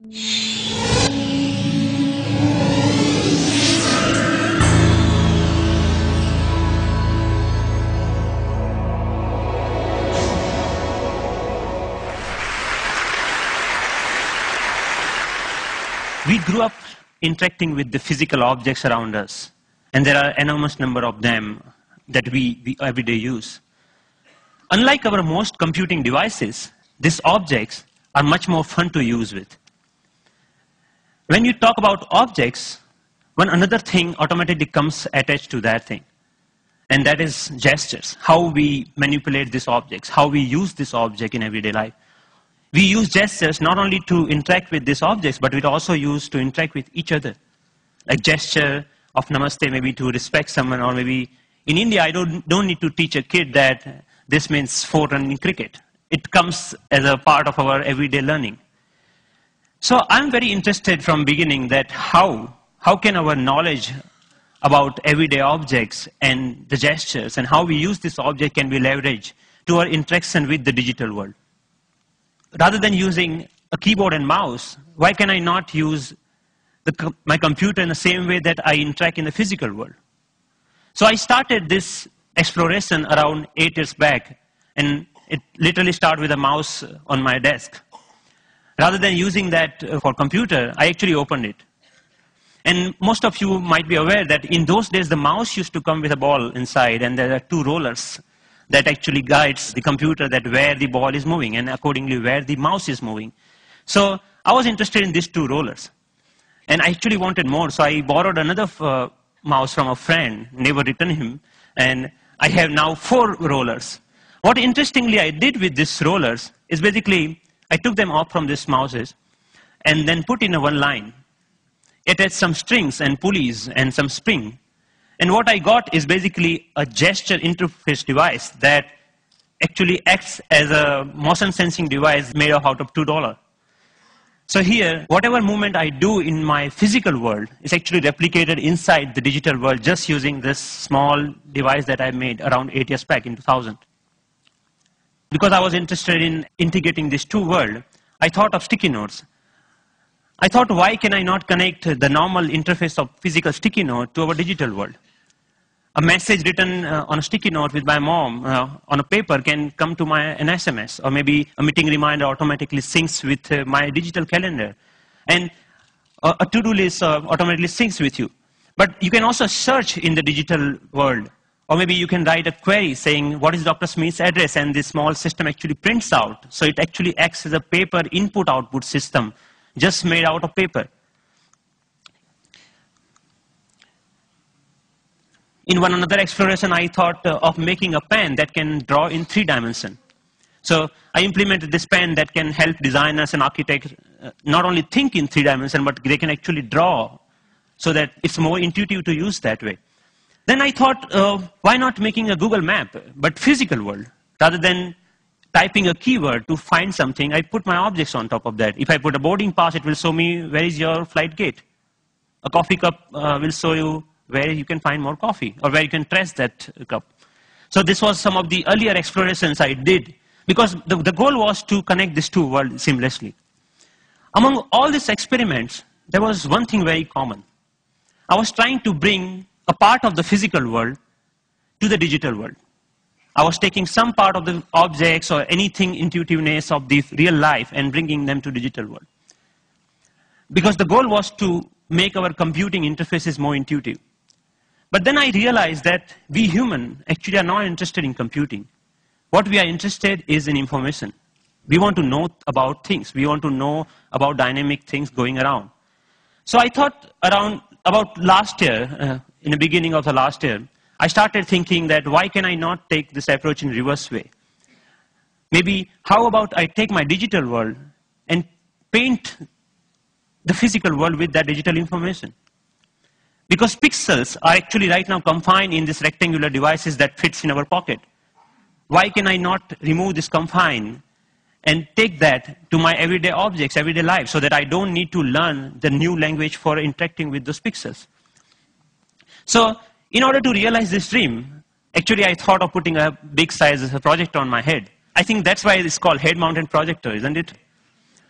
We grew up interacting with the physical objects around us, and there are enormous number of them that we every day use. Unlike our most computing devices, these objects are much more fun to use with. When you talk about objects, one another thing automatically comes attached to that thing, and that is gestures, how we manipulate these objects, how we use this object in everyday life. We use gestures not only to interact with these objects, but we also use to interact with each other. Like gesture of namaste, maybe to respect someone, or maybe in India, I don't need to teach a kid that this means 4 run in cricket. It comes as a part of our everyday learning. So I'm very interested from beginning that how can our knowledge about everyday objects and the gestures and how we use this object can be leveraged to our interaction with the digital world. Rather than using a keyboard and mouse, why can I not use my computer in the same way that I interact in the physical world? So I started this exploration around 8 years back, and it literally started with a mouse on my desk. Rather than using that for computer, I actually opened it. And most of you might be aware that in those days, the mouse used to come with a ball inside, and there are 2 rollers that actually guides the computer that where the ball is moving and accordingly where the mouse is moving. So I was interested in these 2 rollers. And I actually wanted more, so I borrowed another mouse from a friend, never returned him, and I have now 4 rollers. What interestingly I did with these rollers is basically I took them off from these mouses and then put in a one line. It had some strings and pulleys and some spring. And what I got is basically a gesture interface device that actually acts as a motion sensing device made out of $2. So here, whatever movement I do in my physical world is actually replicated inside the digital world just using this small device that I made around 8 years back in 2000. Because I was interested in integrating these 2 worlds, I thought of sticky notes. I thought, why can I not connect the normal interface of physical sticky note to our digital world? A message written on a sticky note with my mom on a paper can come to an SMS, or maybe a meeting reminder automatically syncs with my digital calendar. And a to-do list automatically syncs with you. But you can also search in the digital world, or maybe you can write a query saying, what is Dr. Smith's address? And this small system actually prints out. So it actually acts as a paper input-output system, just made out of paper. In one another exploration, I thought of making a pen that can draw in 3 dimensions. So I implemented this pen that can help designers and architects not only think in 3 dimensions, but they can actually draw so that it's more intuitive to use that way. Then I thought, why not making a Google map, but physical world? Rather than typing a keyword to find something, I put my objects on top of that. If I put a boarding pass, it will show me where is your flight gate. A coffee cup will show you where you can find more coffee, or where you can press that cup. So this was some of the earlier explorations I did, because the goal was to connect these 2 worlds seamlessly. Among all these experiments, there was one thing very common. I was trying to bring a part of the physical world to the digital world. I was taking some part of the objects or anything intuitiveness of the real life and bringing them to digital world. Because the goal was to make our computing interfaces more intuitive. But then I realized that we humans actually are not interested in computing. What we are interested is in information. We want to know about things. We want to know about dynamic things going around. So I thought about last year, in the beginning of the last year, I started thinking that why can I not take this approach in reverse way? Maybe how about I take my digital world and paint the physical world with that digital information? Because pixels are actually right now confined in these rectangular devices that fits in our pocket. Why can I not remove this confine and take that to my everyday objects, everyday life, so that I don't need to learn the new language for interacting with those pixels? So in order to realize this dream, actually I thought of putting a big size projector on my head. I think that's why it's called head-mounted projector, isn't it?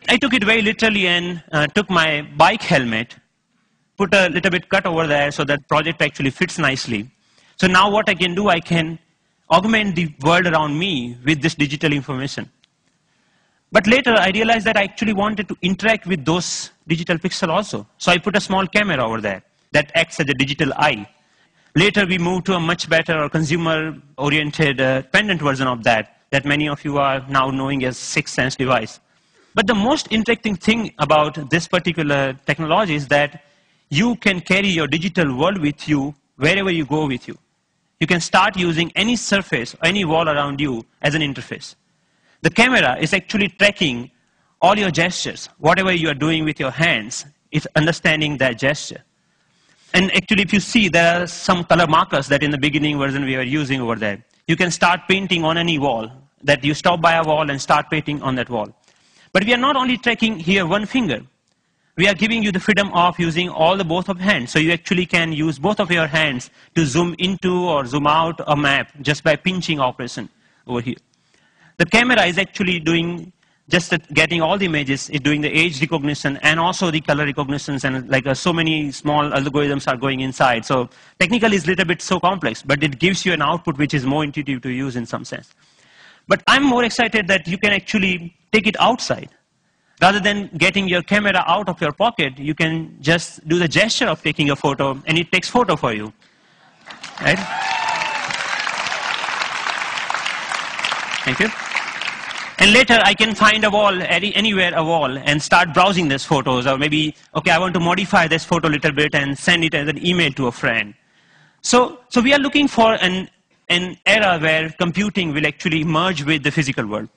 I took it very literally and took my bike helmet, put a little bit cut over there so that project actually fits nicely. So now what I can do, I can augment the world around me with this digital information. But later I realized that I actually wanted to interact with those digital pixels also. So I put a small camera over there that acts as a digital eye. Later we moved to a much better or consumer-oriented pendant version of that many of you are now knowing as sixth sense device. But the most interesting thing about this particular technology is that you can carry your digital world with you wherever you go with you. You can start using any surface, any wall around you as an interface. The camera is actually tracking all your gestures. Whatever you are doing with your hands, it's understanding that gesture. And actually, if you see, there are some color markers that in the beginning version we were using over there. You can start painting on any wall, that you stop by a wall and start painting on that wall. But we are not only tracking here one finger. We are giving you the freedom of using all the both of hands. So you actually can use both of your hands to zoom into or zoom out a map just by pinching operation over here. The camera is actually doing just getting all the images, it's doing the age recognition and also the color recognitions, and like so many small algorithms are going inside. So technically it's a little bit so complex, but it gives you an output which is more intuitive to use in some sense. But I'm more excited that you can actually take it outside. Rather than getting your camera out of your pocket, you can just do the gesture of taking a photo and it takes photo for you. Right? Thank you. And later I can find a wall, anywhere a wall, and start browsing these photos. Or maybe, okay, I want to modify this photo a little bit and send it as an email to a friend. So we are looking for an era where computing will actually merge with the physical world.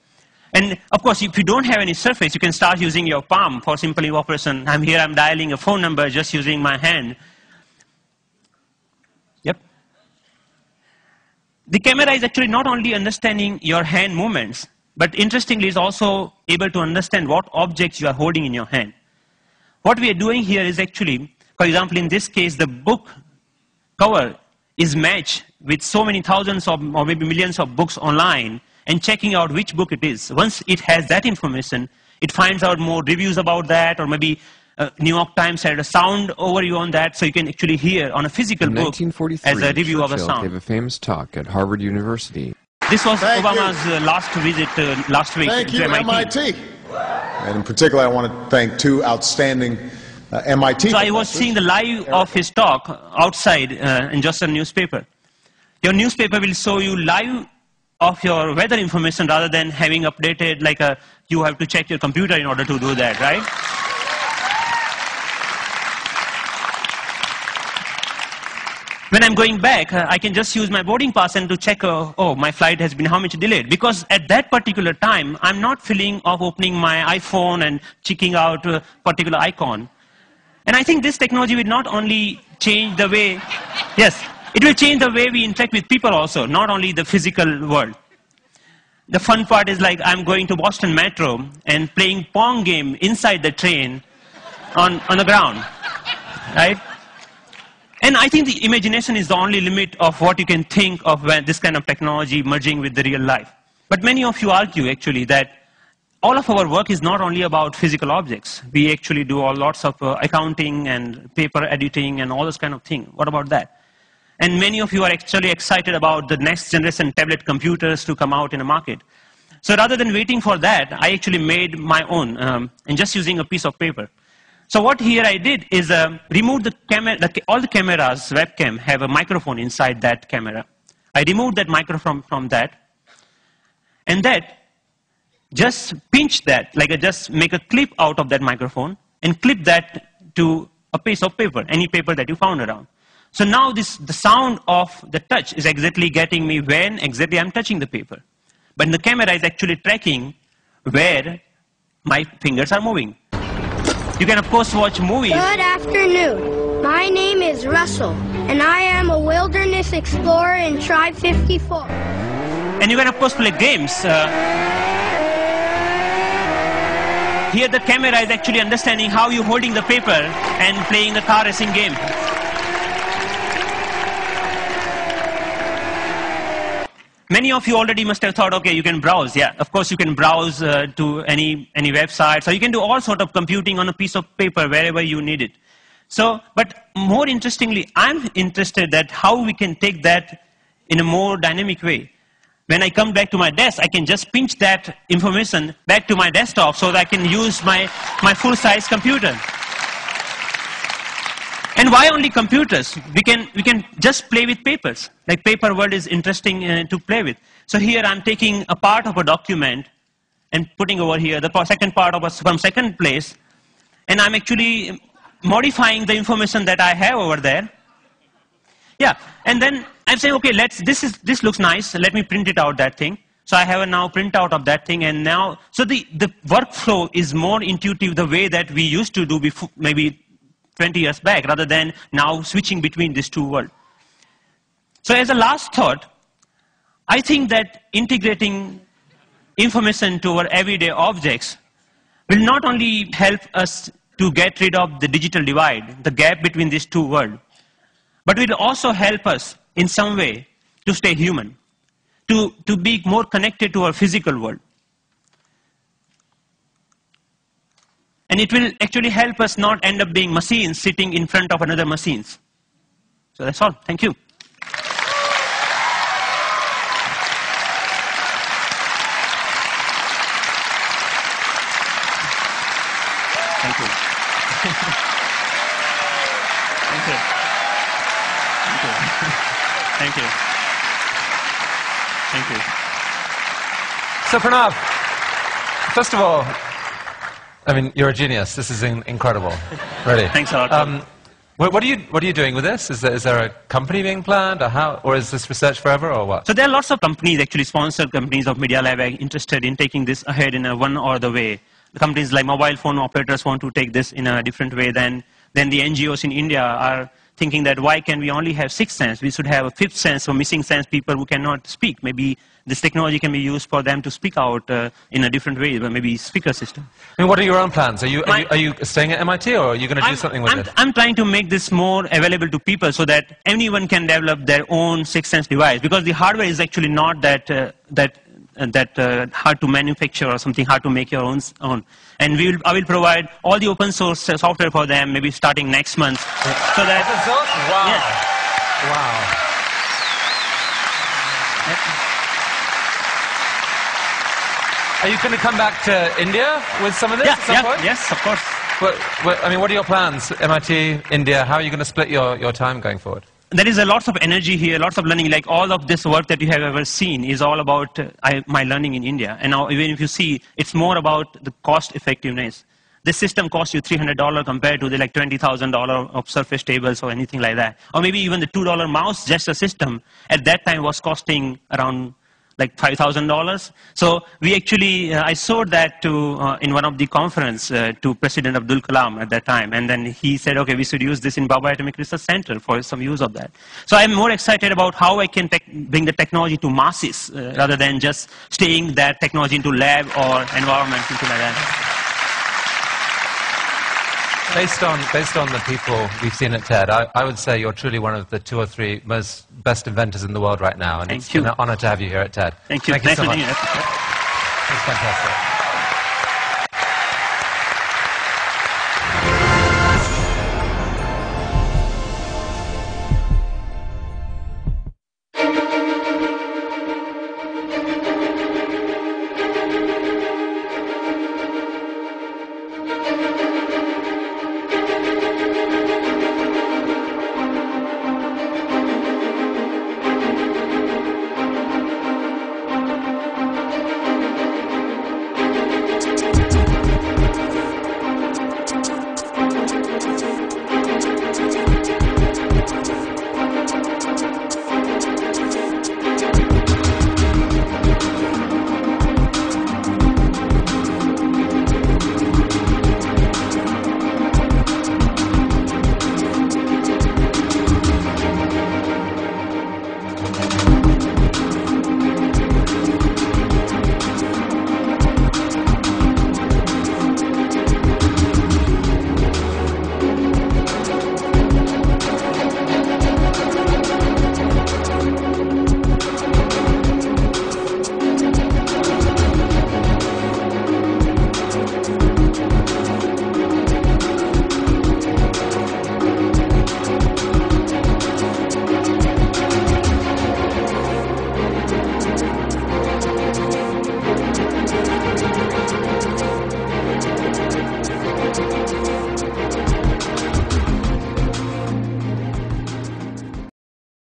And of course, if you don't have any surface, you can start using your palm for simple operation. I'm here, I'm dialing a phone number just using my hand. Yep. The camera is actually not only understanding your hand movements, but interestingly, it's also able to understand what objects you are holding in your hand. What we are doing here is actually, for example, in this case, the book cover is matched with so many thousands of, or maybe millions of books online, and checking out which book it is. Once it has that information, it finds out more reviews about that, or maybe New York Times had a sound overview on that, so you can actually hear on a physical book as a review of a sound. Gave a famous talk at Harvard University. This was Obama's last visit last week to MIT. And in particular, I want to thank two outstanding MIT So I was seeing the live of his talk outside in just a newspaper. Your newspaper will show you live of your weather information rather than having updated like you have to check your computer in order to do that, right? When I'm going back, I can just use my boarding pass and to check, oh, my flight has been how much delayed. Because at that particular time, I'm not feeling of opening my iPhone and checking out a particular icon. And I think this technology will not only change the way, yes, it will change the way we interact with people also, not only the physical world. The fun part is like I'm going to Boston Metro and playing Pong game inside the train on the ground, right? And I think the imagination is the only limit of what you can think of when this kind of technology merging with the real life. But many of you argue actually that all of our work is not only about physical objects. We actually do lots of accounting and paper editing and all this kind of thing. What about that? And many of you are actually excited about the next generation tablet computers to come out in the market. So rather than waiting for that, I actually made my own and just using a piece of paper. So what here I did is remove the camera, all the cameras, webcam, have a microphone inside that camera. I removed that microphone from that, and that just pinch that, like I just make a clip out of that microphone, and clip that to a piece of paper, any paper that you found around. So now the sound of the touch is exactly getting me when exactly I'm touching the paper. But the camera is actually tracking where my fingers are moving. You can, of course, watch movies. Good afternoon. My name is Russell, and I am a wilderness explorer in Tribe 54. And you can, of course, play games. Here the camera is actually understanding how you're holding the paper and playing the car racing game. Many of you already must have thought, okay, you can browse. Yeah, of course you can browse to any website. So you can do all sort of computing on a piece of paper wherever you need it. So, but more interestingly, I'm interested that how we can take that in a more dynamic way. When I come back to my desk, I can just pinch that information back to my desktop so that I can use my full-size computer. And why only computers? We can just play with papers. Like paper world is interesting to play with. So here I'm taking a part of a document and putting over here the second part of from second place, and I'm actually modifying the information that I have over there. Yeah, and then I'm saying, okay, this looks nice. Let me print it out, that thing. So I have a now printout of that thing, and now, so the workflow is more intuitive the way that we used to do before, maybe 20 years back, rather than now switching between these two worlds. So as a last thought, I think that integrating information to our everyday objects will not only help us to get rid of the digital divide, the gap between these two worlds, but will also help us in some way to stay human, to be more connected to our physical world. And it will actually help us not end up being machines sitting in front of another machines. So that's all. Thank you. Thank you. Thank you. Thank you. Thank you. Thank you. So Pranav, first of all, I mean, you're a genius. This is incredible. Really. Thanks a lot. What are you doing with this? Is there a company being planned, or is this research forever, or what? So there are lots of companies, actually sponsored companies of Media Lab, interested in taking this ahead in a one or other way. The companies like mobile phone operators want to take this in a different way than the NGOs in India are thinking that why can we only have sixth sense? We should have a fifth sense for missing sense people who cannot speak. Maybe this technology can be used for them to speak out in a different way, maybe speaker system. I mean, what are your own plans? Are you staying at MIT, or are you going to do something with it? I'm trying to make this more available to people so that anyone can develop their own sixth sense device, because the hardware is actually not that hard to manufacture or something hard to make your own. And I will provide all the open source software for them, maybe starting next month. So that, open source? Wow. Yeah. Wow. Are you going to come back to India with some of this at some point? Yes, of course. I mean, what are your plans? MIT, India, how are you going to split your time going forward? There is a lots of energy here, lots of learning. Like all of this work that you have ever seen is all about my learning in India. And now even if you see, it's more about the cost effectiveness. This system costs you $300 compared to the like $20,000 of Surface tables or anything like that. Or maybe even the $2 mouse, just a system, at that time was costing around like $5,000. So we actually, I showed that to, in one of the conference to President Abdul Kalam at that time. And then he said, okay, we should use this in Bhabha Atomic Research Center for some use of that. So I'm more excited about how I can bring the technology to masses rather than just staying that technology into lab or environment, something like that. Based on the people we've seen at TED, I would say you're truly one of the 2 or 3 best inventors in the world right now. And it's an honor to have you here at TED. Thank you. Thank you so much. Nice meeting you. It's fantastic.